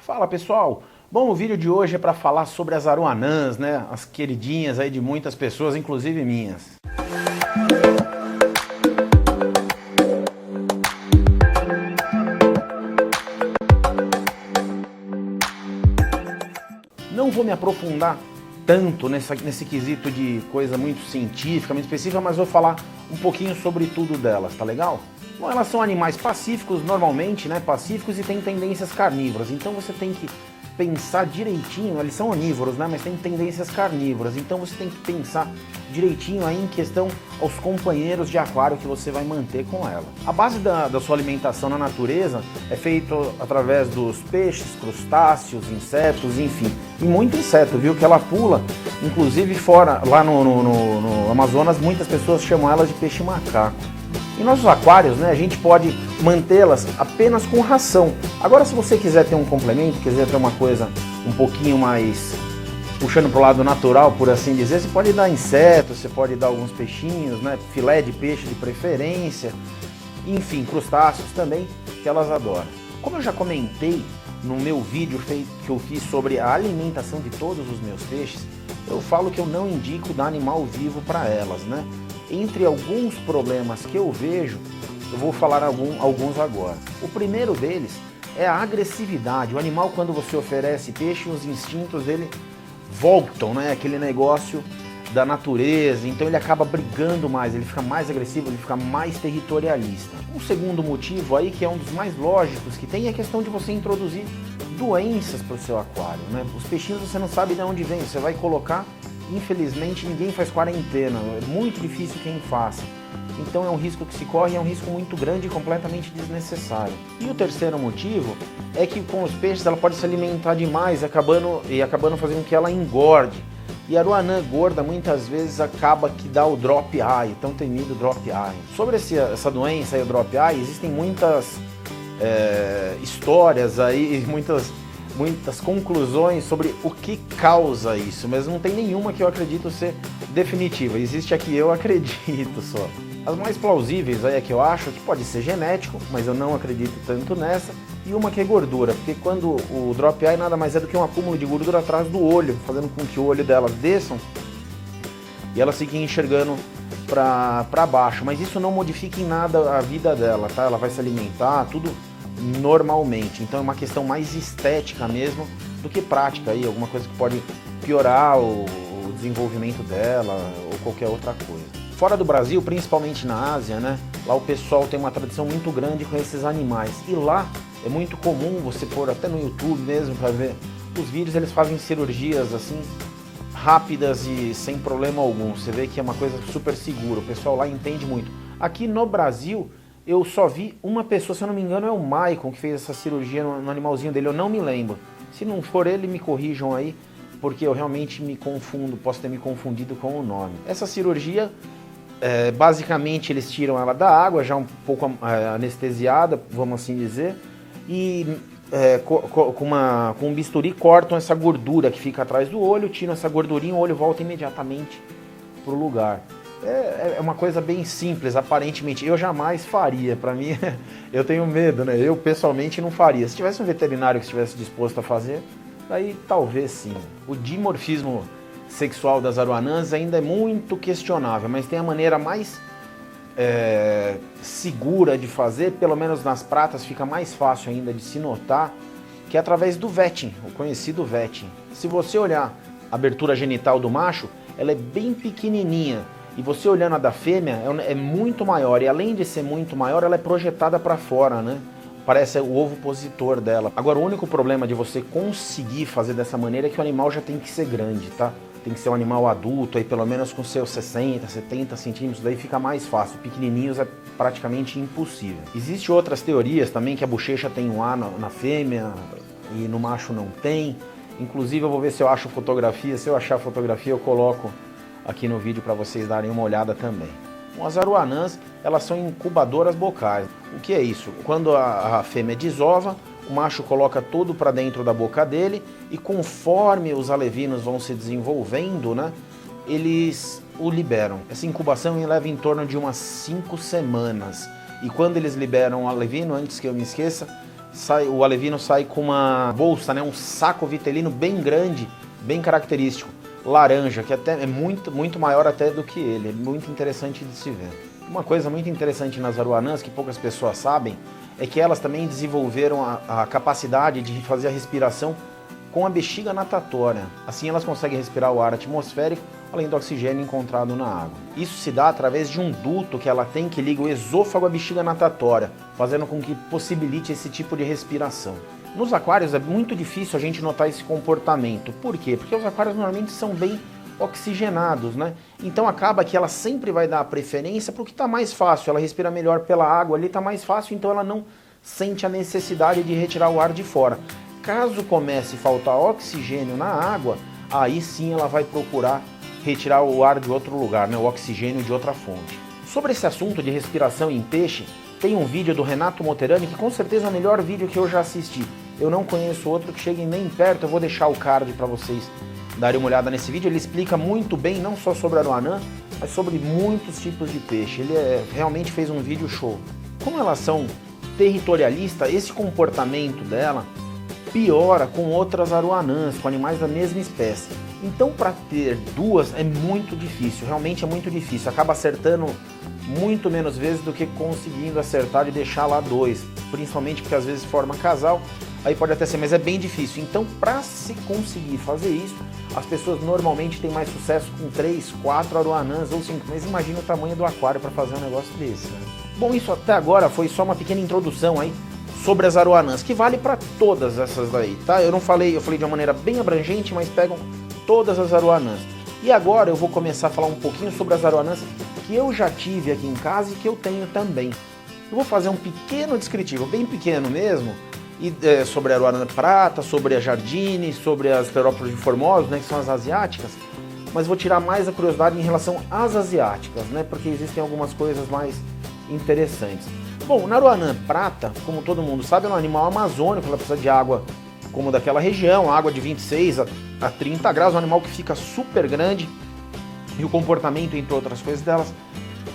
Fala pessoal, bom, o vídeo de hoje é para falar sobre as aruanãs, né? As queridinhas aí de muitas pessoas, inclusive minhas. Não vou me aprofundar tanto nesse quesito de coisa muito científica, muito específica, mas vou falar um pouquinho sobre tudo delas, tá legal? Bom, elas são animais pacíficos normalmente, né? Pacíficos e têm tendências carnívoras, então você tem que pensar direitinho, eles são onívoros, né? Mas têm tendências carnívoras, então você tem que pensar direitinho aí em questão aos companheiros de aquário que você vai manter com ela. A base da sua alimentação na natureza é feita através dos peixes, crustáceos, insetos, enfim. E muito inseto, viu? Que ela pula, inclusive fora, lá no Amazonas, muitas pessoas chamam elas de peixe macaco. Em nossos aquários, né, a gente pode mantê-las apenas com ração. Agora, se você quiser ter um complemento, quiser ter uma coisa um pouquinho mais puxando para o lado natural, por assim dizer, você pode dar insetos, você pode dar alguns peixinhos, né, filé de peixe de preferência, enfim, crustáceos também, que elas adoram. Como eu já comentei no meu vídeo que eu fiz sobre a alimentação de todos os meus peixes, eu falo que eu não indico dar animal vivo para elas, né? Entre alguns problemas que eu vejo, eu vou falar alguns agora. O primeiro deles é a agressividade. O animal, quando você oferece peixe, os instintos dele voltam, né? Aquele negócio da natureza, então ele acaba brigando mais, ele fica mais agressivo, ele fica mais territorialista. Um segundo motivo aí, que é um dos mais lógicos que tem, é a questão de você introduzir doenças para o seu aquário, né? Os peixinhos você não sabe de onde vem, você vai colocar. Infelizmente ninguém faz quarentena, é muito difícil quem faça. Então é um risco que se corre, é um risco muito grande e completamente desnecessário. E o terceiro motivo é que com os peixes ela pode se alimentar demais, acabando fazendo com que ela engorde. E a aruanã gorda muitas vezes acaba que dá o drop eye, tão temido drop eye. Sobre essa doença aí, o drop eye, existem muitas histórias aí, muitas conclusões sobre o que causa isso, mas não tem nenhuma que eu acredito ser definitiva. Existe a que eu acredito só. As mais plausíveis aí é que eu acho que pode ser genético, mas eu não acredito tanto nessa, e uma que é gordura, porque quando o drop eye nada mais é do que um acúmulo de gordura atrás do olho, fazendo com que o olho delas desçam e elas fiquem enxergando para baixo, mas isso não modifica em nada a vida dela, tá? Ela vai se alimentar, tudo normalmente, então é uma questão mais estética mesmo do que prática aí, alguma coisa que pode piorar o desenvolvimento dela ou qualquer outra coisa. Fora do Brasil, principalmente na Ásia, né, lá o pessoal tem uma tradição muito grande com esses animais e lá é muito comum você pôr até no YouTube mesmo para ver os vídeos, eles fazem cirurgias assim rápidas e sem problema algum, você vê que é uma coisa super segura, o pessoal lá entende muito. Aqui no Brasil eu só vi uma pessoa, se eu não me engano é o Maicon, que fez essa cirurgia no animalzinho dele, eu não me lembro. Se não for ele, me corrijam aí, porque eu realmente me confundo, posso ter me confundido com o nome. Essa cirurgia, basicamente eles tiram ela da água, já um pouco anestesiada, vamos assim dizer, e com um bisturi cortam essa gordura que fica atrás do olho, tiram essa gordurinha, o olho volta imediatamente para o lugar. É uma coisa bem simples, aparentemente. Eu jamais faria, para mim, eu tenho medo, né? Eu pessoalmente não faria. Se tivesse um veterinário que estivesse disposto a fazer, aí talvez sim. O dimorfismo sexual das aruanãs ainda é muito questionável, mas tem a maneira mais segura de fazer, pelo menos nas pratas fica mais fácil ainda de se notar, que é através do vetting, o conhecido vetting. Se você olhar a abertura genital do macho, ela é bem pequenininha. E você olhando a da fêmea é muito maior, e além de ser muito maior, ela é projetada para fora, né? Parece o ovo positor dela. Agora, o único problema de você conseguir fazer dessa maneira é que o animal já tem que ser grande, tá? Tem que ser um animal adulto, aí pelo menos com seus 60, 70 centímetros, daí fica mais fácil. Pequenininhos é praticamente impossível. Existem outras teorias também, que a bochecha tem um A na fêmea e no macho não tem. Inclusive, eu vou ver se eu acho fotografia. Se eu achar fotografia, eu coloco aqui no vídeo para vocês darem uma olhada também. Bom, as aruanãs, elas são incubadoras bocais. O que é isso? Quando a fêmea desova, o macho coloca tudo para dentro da boca dele e conforme os alevinos vão se desenvolvendo, né, eles o liberam. Essa incubação leva em torno de umas 5 semanas. E quando eles liberam o alevino, antes que eu me esqueça, o alevino sai com uma bolsa, né, um saco vitelino bem grande, bem característico, laranja, que até é muito maior até do que ele, é muito interessante de se ver. Uma coisa muito interessante nas aruanãs, que poucas pessoas sabem, é que elas também desenvolveram a capacidade de fazer a respiração com a bexiga natatória. Assim elas conseguem respirar o ar atmosférico, além do oxigênio encontrado na água. Isso se dá através de um duto que ela tem que liga o esôfago à bexiga natatória, fazendo com que possibilite esse tipo de respiração. Nos aquários é muito difícil a gente notar esse comportamento. Por quê? Porque os aquários normalmente são bem oxigenados, né? Então acaba que ela sempre vai dar a preferência para o que está mais fácil, ela respira melhor pela água, ali está mais fácil, então ela não sente a necessidade de retirar o ar de fora. Caso comece a faltar oxigênio na água, aí sim ela vai procurar retirar o ar de outro lugar, né? O oxigênio de outra fonte. Sobre esse assunto de respiração em peixe, tem um vídeo do Renato Moterani que com certeza é o melhor vídeo que eu já assisti. Eu não conheço outro que chegue nem perto, eu vou deixar o card para vocês darem uma olhada nesse vídeo. Ele explica muito bem, não só sobre a aruanã, mas sobre muitos tipos de peixe. Ele realmente fez um vídeo show. Como elas são territorialistas, esse comportamento dela piora com outras aruanãs, com animais da mesma espécie. Então, para ter duas é muito difícil, realmente é muito difícil. Acaba acertando muito menos vezes do que conseguindo acertar e deixar lá dois, principalmente porque às vezes forma casal, aí pode até ser, mas é bem difícil. Então, para se conseguir fazer isso, as pessoas normalmente têm mais sucesso com 3, 4 aruanãs ou 5, mas imagina o tamanho do aquário para fazer um negócio desse, né? Bom, isso até agora foi só uma pequena introdução aí sobre as aruanãs, que vale para todas essas daí, tá? Eu falei de uma maneira bem abrangente, mas pegam todas as aruanãs. E agora eu vou começar a falar um pouquinho sobre as aruanãs que eu já tive aqui em casa e que eu tenho também. Eu vou fazer um pequeno descritivo, bem pequeno mesmo, sobre a aruanã prata, sobre a jardine, sobre as Sclerópolis de Formosus, né, que são as asiáticas, mas vou tirar mais a curiosidade em relação às asiáticas, né, porque existem algumas coisas mais interessantes. Bom, na aruanã prata, como todo mundo sabe, é um animal amazônico, ela precisa de água como daquela região, água de 26 a 30 graus, um animal que fica super grande, e o comportamento, entre outras coisas delas,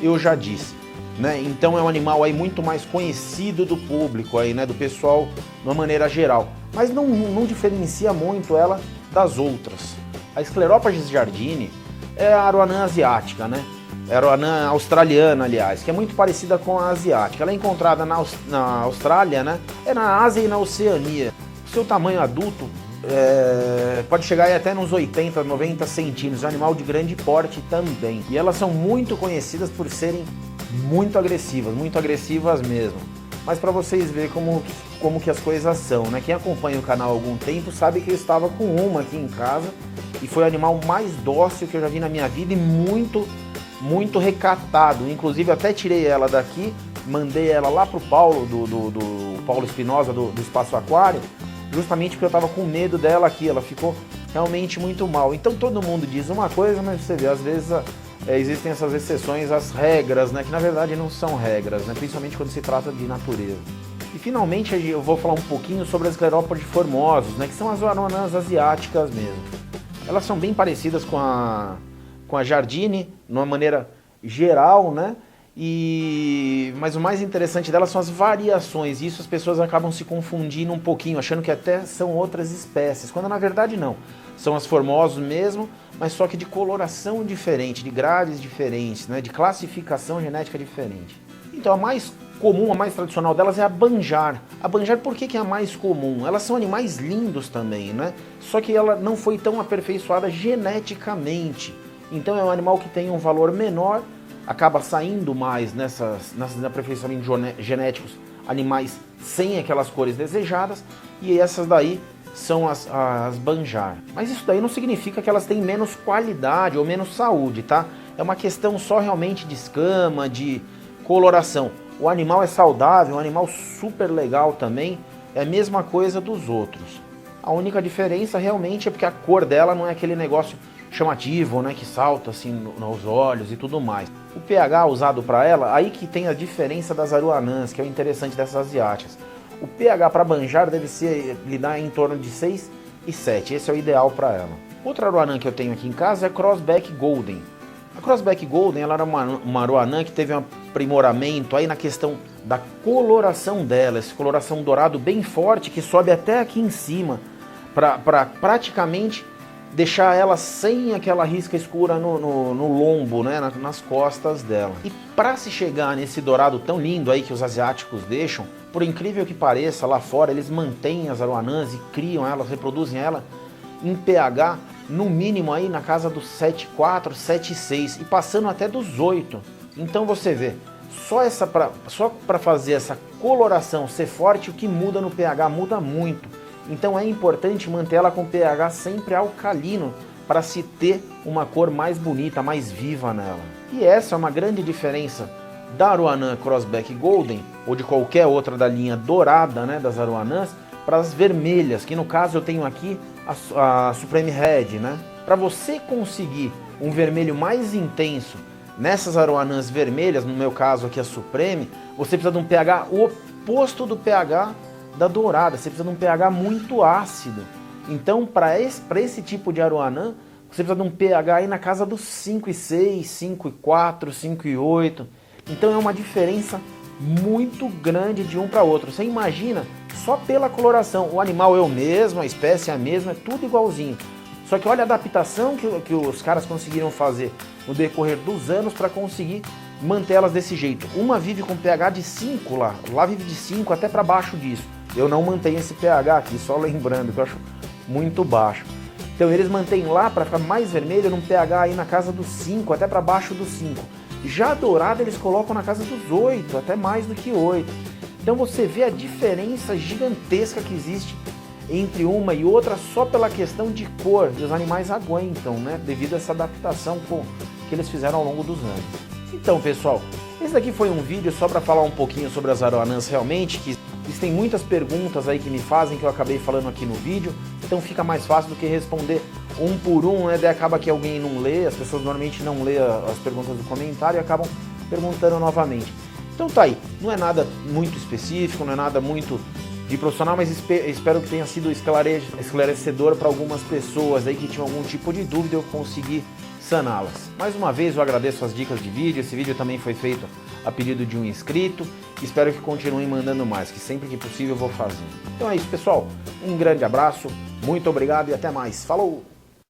eu já disse, né? Então é um animal aí muito mais conhecido do público, aí, né? Do pessoal de uma maneira geral, mas não diferencia muito ela das outras. A Sclerópolis jardine é a aruanã asiática, né? É a aruanã australiana, aliás, que é muito parecida com a asiática. Ela é encontrada na Austrália, né? É na Ásia e na Oceania. O seu tamanho adulto pode chegar até nos 80, 90 centímetros, é um animal de grande porte também. E elas são muito conhecidas por serem muito agressivas mesmo. Mas para vocês verem como que as coisas são, né? Quem acompanha o canal há algum tempo sabe que eu estava com uma aqui em casa e foi o animal mais dócil que eu já vi na minha vida e muito recatado. Inclusive até tirei ela daqui, mandei ela lá pro Paulo, do Paulo Espinosa, do Espaço Aquário, justamente porque eu estava com medo dela aqui, ela ficou realmente muito mal. Então todo mundo diz uma coisa, mas você vê, às vezes existem essas exceções às regras, né, que na verdade não são regras, né, principalmente quando se trata de natureza. E finalmente eu vou falar um pouquinho sobre as Sclerópolis de Formosus, né, que são as aruanãs asiáticas mesmo. Elas são bem parecidas com a jardine, de uma maneira geral, né? Mas o mais interessante delas são as variações, e isso as pessoas acabam se confundindo um pouquinho, achando que até são outras espécies, quando na verdade não. São as Formosus mesmo, mas só que de coloração diferente, de grades diferentes, né? De classificação genética diferente. Então a mais comum, a mais tradicional delas é a Banjar. A Banjar, por que é a mais comum? Elas são animais lindos também, né? Só que ela não foi tão aperfeiçoada geneticamente. Então é um animal que tem um valor menor, acaba saindo mais nesses aperfeiçoamentos genéticos, animais sem aquelas cores desejadas, e essas daí são as Banjar. Mas isso daí não significa que elas têm menos qualidade ou menos saúde, tá? É uma questão só realmente de escama, de coloração. O animal é saudável, um animal super legal também, é a mesma coisa dos outros. A única diferença realmente é porque a cor dela não é aquele negócio chamativo, né, que salta assim nos olhos e tudo mais. O pH usado para ela, aí que tem a diferença das aruanãs, que é o interessante dessas asiáticas. O pH para Banjar deve lhe dar em torno de 6 e 7, esse é o ideal para ela. Outra aruanã que eu tenho aqui em casa é a Crossback Golden. A Crossback Golden ela era uma aruanã que teve uma aprimoramento aí na questão da coloração dela, essa coloração dourado bem forte que sobe até aqui em cima, para praticamente deixar ela sem aquela risca escura no lombo, né, nas costas dela. E para se chegar nesse dourado tão lindo aí que os asiáticos deixam, por incrível que pareça, lá fora eles mantêm as aroanãs e criam elas, reproduzem ela em pH no mínimo aí na casa dos 7,4, 7,6 e passando até dos 8. Então você vê, só para fazer essa coloração ser forte, o que muda no pH muda muito. Então é importante manter ela com pH sempre alcalino para se ter uma cor mais bonita, mais viva nela. E essa é uma grande diferença da Aroanã Crossback Golden ou de qualquer outra da linha dourada, né, das Aroanãs, para as vermelhas, que no caso eu tenho aqui a Supreme Red, né? Para você conseguir um vermelho mais intenso nessas Aroanãs vermelhas, no meu caso aqui a Supreme, você precisa de um pH oposto do pH da dourada, você precisa de um pH muito ácido. Então, para esse tipo de Aroanã, você precisa de um pH aí na casa dos 5,6, 5,4, 5,8. Então é uma diferença muito grande de um para outro. Você imagina só pela coloração. O animal é o mesmo, a espécie é a mesma, é tudo igualzinho. Só que olha a adaptação que os caras conseguiram fazer no decorrer dos anos para conseguir manter elas desse jeito. Uma vive com pH de 5 lá vive de 5 até para baixo disso. Eu não mantenho esse pH aqui, só lembrando que eu acho muito baixo. Então eles mantêm lá para ficar mais vermelho num pH aí na casa dos 5, até para baixo dos 5. Já a dourada eles colocam na casa dos 8, até mais do que 8. Então você vê a diferença gigantesca que existe entre uma e outra só pela questão de cor. E os animais aguentam, né? Devido a essa adaptação que eles fizeram ao longo dos anos. Então, pessoal, esse daqui foi um vídeo só para falar um pouquinho sobre as Aroanãs realmente, que existem muitas perguntas aí que me fazem, que eu acabei falando aqui no vídeo, então fica mais fácil do que responder um por um, né? Daí acaba que alguém não lê, as pessoas normalmente não lê as perguntas do comentário e acabam perguntando novamente. Então tá aí, não é nada muito específico, não é nada muito de profissional, mas espero que tenha sido esclarecedor para algumas pessoas aí que tinham algum tipo de dúvida e eu consegui saná-las. Mais uma vez eu agradeço as dicas de vídeo, esse vídeo também foi feito a pedido de um inscrito, espero que continuem mandando mais, que sempre que possível eu vou fazendo. Então é isso, pessoal, um grande abraço, muito obrigado e até mais, falou!